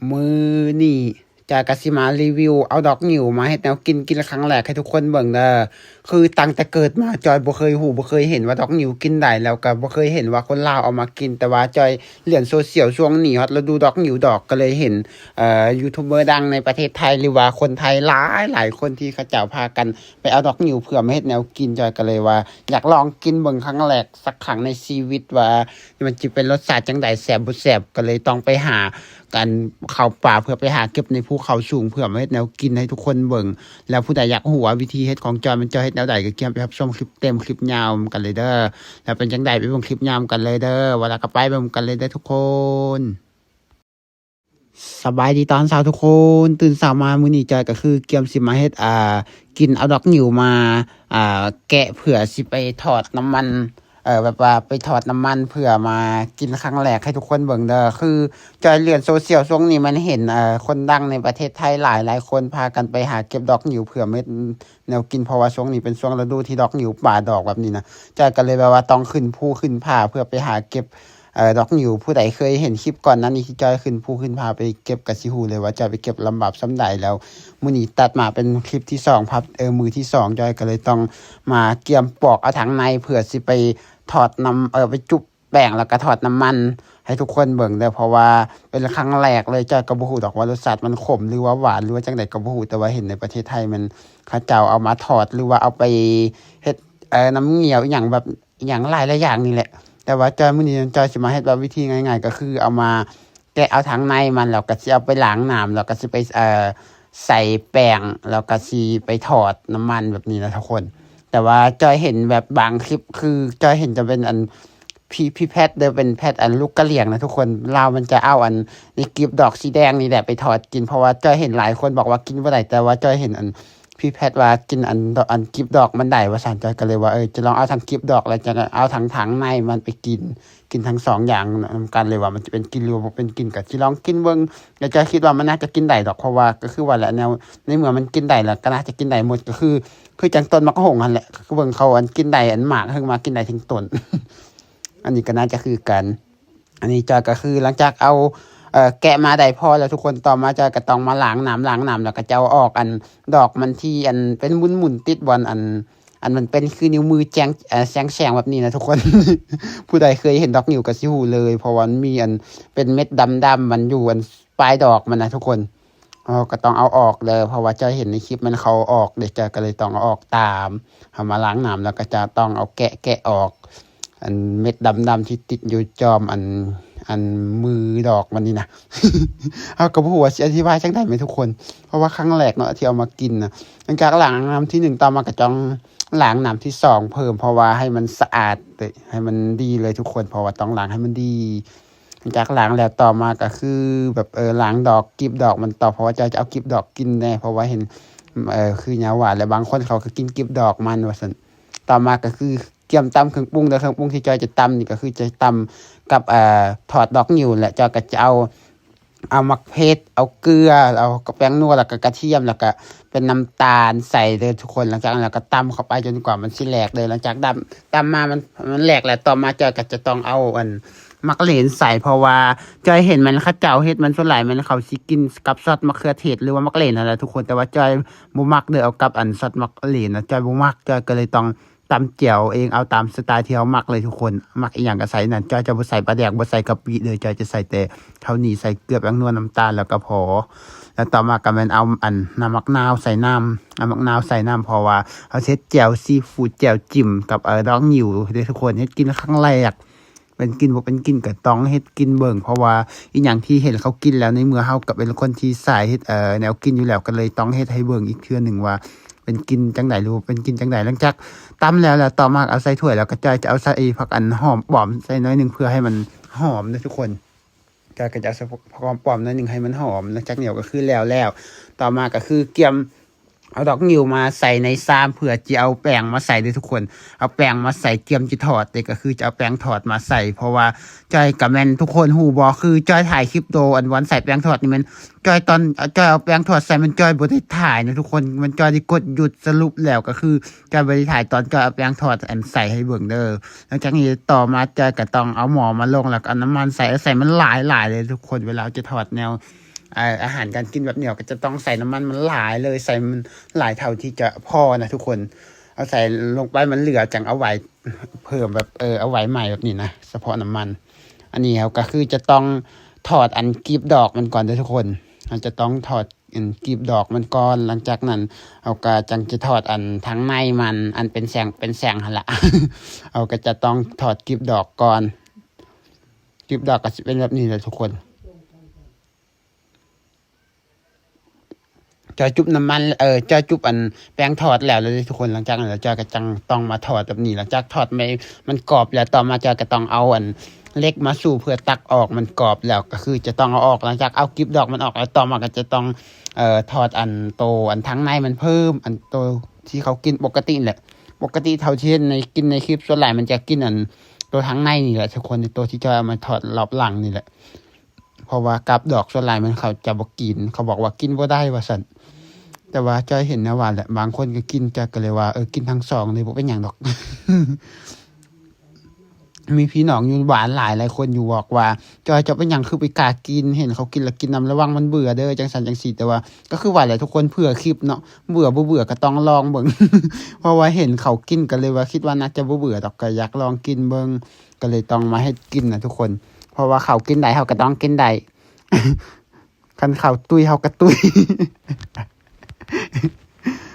มื้อนี้จากกสิมารีวิวเอาดอกงิ้วมาเฮ็ดแนวกินครั้งแรกให้ทุกคนเบิ่งเด้อคือตั้งแต่เกิดมาจอยบ่เคยรู้บ่เคยเห็นว่าดอกงิ้วกินได้แล้วก็บ่เคยเห็นว่าคนลาวเอามากินแต่ว่าจอยเลื่อนโซเชียลช่วงนี้ฮอตฤดูดอกงิ้วดอกก็เลยเห็นยูทูบเบอร์ดังในประเทศไทยหรือว่าคนไทยหลายคนที่เขาเจ้าพากันไปเอาดอกงิ้วเพื่อมาเฮ็ดแนวกินจอยก็เลยว่าอยากลองกินเบิ่งครั้งแรกสักครั้งในชีวิตว่ามันสิเป็นรสชาติจังได๋แซ่บบ่แซ่บก็เลยต้องไปหา กันเข้าป่าเพื่อไปหาเก็บในภูเขาสูงเพื่อมาเฮ็ดแนวกินให้ทุกคนเบิ่งแล้วผู้ใดอยากรู้ว่าวิธีเฮ็ดของจอยมันจะเฮ็ดแนวใดก็เกียมไปรับชมคลิปเต็มคลิปยาวกันเลยเด้อแล้วเป็นจังไดไปเบิ่งคลิปยาวกันเลยเด้อว่าแล้วก็ไปเบิ่งกันเลยเด้อทุกคนสบายดีตอนเช้าทุกคนตื่นเช้ามามื้อนี้จอยก็คือเกียมสิมาเฮ็ดกินเอาดอกนิ้วมาแกะเผื่อสิไปทอดน้ำมันแบบว่าไปทอดน้ำมันเพื่อมากินครั้งแรกให้ทุกคนเบิ่งเด้อคือจอยเลื่อนโซเชียลช่วงนี้มันเห็นคนดังในประเทศไทยหลายคนพากันไปหาเก็บดอกนิ้วเพื่อเม็ดแนวกินเพราะว่าช่วงนี้เป็นช่วงฤดูที่ดอกนิ้วป่าดอกแบบนี้นะจอยก็เลยแบบว่าต้องขึ้นภูขึ้นผาเพื่อไปหาเก็บดอกนิ้วผู้ใดเคยเห็นคลิปก่อนหน้านี้ที่จอยขึ้นภูขึ้นผาไปเก็บก็สิรู้เลยว่าจอยไปเก็บลำบากส่ำใดแล้วมื้อนี้ตัดมาเป็นคลิปที่2ครับมื้อที่2จอยก็เลยต้องมาเกียมปอกเอาถังในเพื่อสิไปทอดน้ำไปจุบแป้งแล้วก็ทอดน้ำมันให้ทุกคนเบิ่งเด้อเพราะว่าเป็นครั้งแรกเลยจอยก็บ่ฮู้ดอกว่ารสชาติมันขมหรือว่าหวานหรือว่าจังไดก็บ่ฮู้แต่ว่าเห็นในประเทศไทยมันเขาเจ้าเอามาทอดหรือว่าเอาไปเฮ็ดน้ำเงี้ยวอิหยังแบบอิหยังหลายอย่างนี่แหละแต่ว่าจอยมื้อนี้จอยสิมาเฮ็ดแบบวิธีง่ายๆก็คือเอามาแกะเอาถังในมันแล้วก็สิเอาไปล้างน้ำแล้วก็สิไปใส่แป้งแล้วก็สิไปทอดน้ำมันแบบนี้นะทุกคนแต่ว่าจอยเห็นแบบบางคลิปคือจอยเห็นจะเป็นอันพี่แพทย์เด้อเป็นแพทย์อันลูกกะเหรี่ยงนะทุกคนลาวมันจะเอาอันนี่กลีบดอกสีแดงนี่แหละไปทอดกินเพราะว่าจอยเห็นหลายคนบอกว่ากินบ่ได้แต่ว่าจอยเห็นอันพี่แพทย์ว่ากินอันกลีบดอกมันได้ว่าซั่นจอยก็เลยว่าจะลองเอาทั้งกลีบดอกแล้วจะเอาทั้งถังในมันไปกินทั้ง2อย่างนำกันเลยว่ามันจะเป็นกินหรือบ่เป็นกินก็สิลองกินเบิ่งแล้วจอยคิดว่ามันน่าจะกินได้ดอกเพราะว่าก็คือว่าแหละแนวในเมื่อมันกินได้แล้วก็น่าจะกินได้หมดก็คือจังต้นมะกะหงนั่นแหละคือเบิ่งเขาอันกินได้อันหมากถึงมากินได้ถึงต้น อันนี้ก็น่าจะคือกันอันนี้จอยก็คือหลังจากเอาแกะมาได้พอแล้วทุกคนต่อมาจอยก็ต้องมาล้างน้ำแล้วก็จะเอาออกอันดอกมันที่อันเป็นหมุนๆติดบอนอันมันเป็นคือนิ้วมือแจ้งแฉงๆแบบนี้นะทุกคน ผู้ใดเคยเห็นดอกนิ้วก็สิรู้เลยเพราะว่ามันมีอันเป็นเม็ดดำๆมันอยู่อันปลายดอกมันนะทุกคนก็ต้องเอาออกเลยเพราะว่าจอยเห็นในคลิปมันเขาออกเดี๋ยวจอยก็เลยต้องเอาออกตามเอามาล้างน้ำแล้วก็จะต้องเอาแกะออกอันเม็ดดำๆที่ติดอยู่จอมอันมือดอกมันนี่นะ เอาก็บ่ฮู้ว่าสิอธิบายจังได๋แม่ทุกคนเพราะว่าครั้งแรกเนาะที่เอามากินน่ะหลังจากล้างน้ำที่1ต่อมาก็ต้องล้างน้ำที่2เพิ่มเพราะว่าให้มันสะอาดให้มันดีเลยทุกคนเพราะว่าต้องล้างให้มันดีหลังจากล้างแล้วต่อมาก็คือแบบล้างดอกกลีบดอกมันต่อเพราะว่าจะเอากลีบดอกกินแน่เพราะว่าเห็นคือหญ้าหวานแล้วบางคนเขาก็กินกลีบดอกมันว่าซั่นต่อมาก็คือเตรียมตำเครื่องปรุงแต่เครื่องปรุงที่จอยจะตำนี่ก็คือจะตำกับทอดดอกนิ้วแหละจอยก็จะเอามักเพชรเอาเกลือเอาแป้งนัวแล้วก็กระเทียมแล้วก็เป็นน้ำตาลใส่เลยทุกคนหลังจากนั้นแล้วก็ตำเข้าไปจนกว่ามันสิแหลกเลยหลังจากตำมามันแหลกแล้วต่อมาจอยก็จะต้องเอามักเหลนใส่เพราะว่าจอยเห็นมันเขาเจ้าเฮ็ดมันส่วนหลายมันเขาสิกินกับซอสมะเขือเทศหรือว่ามักเหลนนั่นแหละทุกคนแต่ว่าจอยบ่มักเด้อเอากับซอสมักเหลนนะจอยบ่มักจอยก็เลยต้องตำแจ่วเองเอาตามสไตล์ที่เรามักเลยทุกคนมักอีหยังก็ใส่นั่นจอยจะบ่ใส่ปลาแดกบ่ใส่กะปิเลยจอยจะใส่แต่เท่านี้ใส่เกลือแป้งนัวน้ำตาลแล้วก็พอแล้วต่อมาก็แม่นเอาน้ำมะนาวใส่น้ำมะนาวใส่น้ำเพราะว่าเฮาเฮ็ดแจ่วซีฟู้ดแจ่วจิ้มกับดอกงิ้วเด้อทุกคนเฮ็ดกินครั้งแรกเป็นกินบ่เป็นกินก็ต้องเฮ็ดกินเบิ่งเพราะว่าอีหยังที่เห็นเขากินแล้วในเมื่อเฮาก็เป็นคนที่สายเฮ็ดแนวกินอยู่แล้วก็เลยต้องเฮ็ดให้เบิ่งอีกเทื่อนึงว่าเป็นกินจังได๋หรือเป็นกินจังได๋หลังจากตำแล้วต่อมาเอาใส่ถ้วยแล้วก็จะเอาใส่ผักหอมป้อมใส่น้อยนึงเพื่อให้มันหอมเด้อทุกคนก็จะเอาใส่ผักหอมป้อมน้อยนึงให้มันหอมหลังจากเหนียวก็คือแล้วต่อมาก็คือเกียมเอาดอกงิ้วมาใส่ในซามเพื่อจะเอาแป้งมาใส่ด้วยทุกคนเอาแป้งมาใส่เกียมจิทอดแต่ก็คือจะเอาแป้งทอดมาใส่เพราะว่าจอยกับแม่นทุกคนฮู้บ่คือจอยถ่ายคลิปโตอันวันใส่แป้งทอดนี่มันจอยตอนจอยเอาแป้งทอดใส่มันจอยบ่ได้ถ่ายนะทุกคนมันจอยได้กดหยุดสรุปแล้วก็คือจอยบ่ได้ถ่ายตอนจอยเอาแป้งทอดอันใส่ให้เบิ่งเด้อหลังจากนี้ต่อมาจอยก็ต้องเอาหม้อมาลงแล้วก็เอาน้ำมันใส่มันหลายเลยทุกคนเวลาจะทอดแนว อาหารการกินแบบเหนียวก็จะต้องใส่น้ำมันมันหลายเลยใส่มันหลายเท่าที่จะพอนะทุกคนเอาใส่ลงไปมันเหลือจังเอาไว้เพิ่มแบบเอาไว้ใหม่แบบนี้นะเฉพาะน้ำมันอันนี้ครับก็คือจะต้องถอดอันกลีบดอกมันก่อนทุกคนเราจะต้องถอดอันกลีบดอกมันก่อนหลังจากนั้นเอาก็จังจะถอดอันทั้งในมันอันเป็นแสงหั่นละ เอาก็จะต้องถอดกลีบดอกก่อนกลีบดอกก็จะเป็นแบบนี้เลยทุกคนจอยจุบน้ำมันจอยจุบอันแป้งทอดแล้วเลยทุกคนหลังจากนั้นจอยก็จังต้องมาถอดแบบนี้หลังจากถอดไม่มันกรอบแล้วต่อมาจอยก็ต้องเอาอันเล็กมาสู่เพื่อตักออกมันกรอบแล้วก็คือจะต้องเอาออกหลังจากเอากลีบดอกมันออกแล้วต่อมาก็จะต้องถอดอันโตอันทั้งในมันเพิ่มอันโตที่เขากินปกติแหละปกติเท่าที่ในกินในคลิปส่วนใหญ่มันจะกินอันตัวทั้งในนี่แหละทุกคนในตัวที่จอยเอามาถอดรอบหลังนี่แหละเพราะว่ากับดอกส่วนใหญ่มันเขาจะบ่กินเขาบอกว่ากินบ่ได้ว่าซั่นแต่ว่าจอยเห็นนะว่าแหละบางคนก็กินจอยก็เลยว่ากินทั้งสองเลยบ่เป็นหยังดอก มีพี่น้องอยู่หวานหลายคนอยู่บอกว่าจอยจะเป็นหยังคือไปกล้ากินเห็นเขากินแล้วกินนำระวังมันเบื่อเด้อจังสันจังสีแต่ว่าก็คือว่าแหละทุกคนเผื่อคลิปเนาะเบื่อบ่เบื่อก็ต้องลองเบิ่ง เพราะว่าเห็นเขากินก็เลยว่าคิดว่าน่าจะบ่เบื่อดอกก็อยากลองกินเบิ่งก็เลยต้องมาให้กินนะทุกคน เพราะว่าเขากินได้เขาก็ต้องกินได้ คันเขาตุ้ยเขาก็ตุ้ย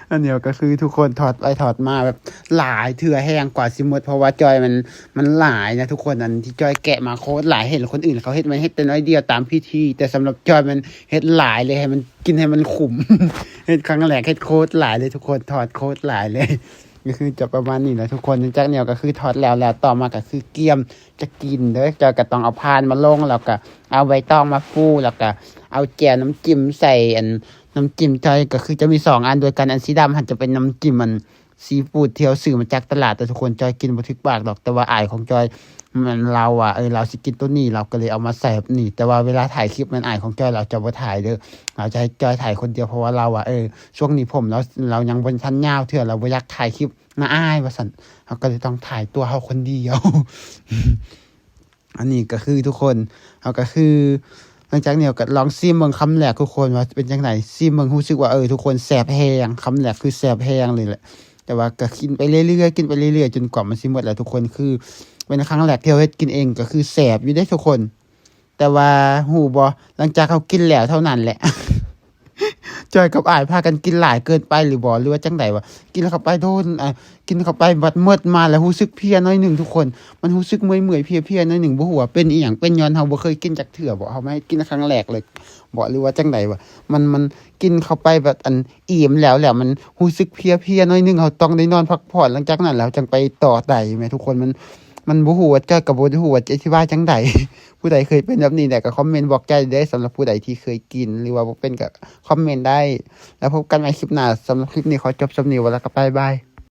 อันเดียวก็คือทุกคนถอดไปถอดมาแบบหลายเถื่อแห้งกว่าสิหมดเพราะว่าจอยมันหลายนะทุกคนอันที่จอยแกะมาโคตรหลายเห็นคนอื่นเขาเฮ็ดมันเฮ็ดแต่น้อยเดียวตามพิธีแต่สำหรับจอยมันเฮ็ดหลายเลยให้มันกินให้มันขุม เฮ็ดครั้งแรกเฮ็ดโคตรหลายเลยทุกคนถอดโคตรหลายเลย ก็คือจะประมาณนี้แหละทุกคนจากเนี่ยก็คือถอดแล้วต่อมาก็คือเกี๊ยมจะกินเด้อจอยก็ต้องเอาพานมาลงแล้วก็เอาใบตองมาฟูแล้วก็เอาแจ่วน้ำจิ้มใส่อันน้ำจิ้มจอยก็คือจะมี2อันโดยกันอันสีดำมันจะเป็นน้ำจิ้มมันซีฟู้ดเที่ยวซื้อมาจากตลาดแต่ทุกคนจอยกินบ่ถึกปากดอกแต่ว่าอายของจอยมันเราเราสิกินตัวนี้เราก็เลยเอามาใส่แบบนี้แต่ว่าเวลาถ่ายคลิปมันอายของจอยเราจะบ่ถ่ายเด้อเราจะให้จอยถ่ายคนเดียวเพราะว่าเราช่วงนี้ผมเรายังบ่ทันยาวเทื่อเราบ่อยากถ่ายคลิปน่าอายว่าซั่นเราก็เลยต้องถ่ายตัวเฮาคนเดียว อันนี้ก็คือทุกคนเราก็คือหลังจากนี้ก็ลองซิมเบิ่งคำแรกทุกคนว่าเป็นจังไดซิมเบิ่งรู้สึกว่าทุกคนแซ่บแฮงคำแรกคือแซ่บแฮงเลยแหละแต่ว่าก็กินไปเรื่อยๆกินไปเรื่อยๆจนกว่ามันสิหมดแล้วทุกคนคือเป็นครั้งแรกที่เราเฮ็ดกินเองก็คือแซ่บอยู่ได้ทุกคนแต่ว่าฮู้บ่หลังจากเขากินแล้วเท่านั้นแหละ จอยกับอ้ายพากันกินหลายเกินไปหรือบ่หรือว่าจังไดวะกินเข้าไปโดนกินเข้าไปบัดหมดมาแล้วรู้สึกเพลียน้อยหนึ่งทุกคนมันรู้สึกเมื่อยๆเพลียๆน้อยหนึ่งบ่ฮู้ว่าเป็นอีหยังเป็นย้อนเฮาบ่เคยกินจักเทื่อบ่เฮามากินครั้งแรกเลยบ่หรือว่าจังไดวะมันกินเข้าไปแบบอันอิ่มแล้วมันรู้สึกเพลียๆน้อยหนึ่งเฮาต้องได้นอนพักผ่อนหลังจากนั้นแล้วจังไปต่อได้แม่ทุกคนมันบ่ฮู้ว่าจอยก็บ่ฮู้ว่าจะอธิบายจังได ผู้ใดเคยเป็นแบบนี้เนี่ยก็คอมเมนต์บอกใจได้สำหรับผู้ใดที่เคยกินหรือว่าบ่เป็นก็คอมเมนต์ได้แล้วพบกันใหม่คลิปหน้าสำหรับคลิปนี้ขอจบสำนี้ไว้แล้วก็บ๊ายบาย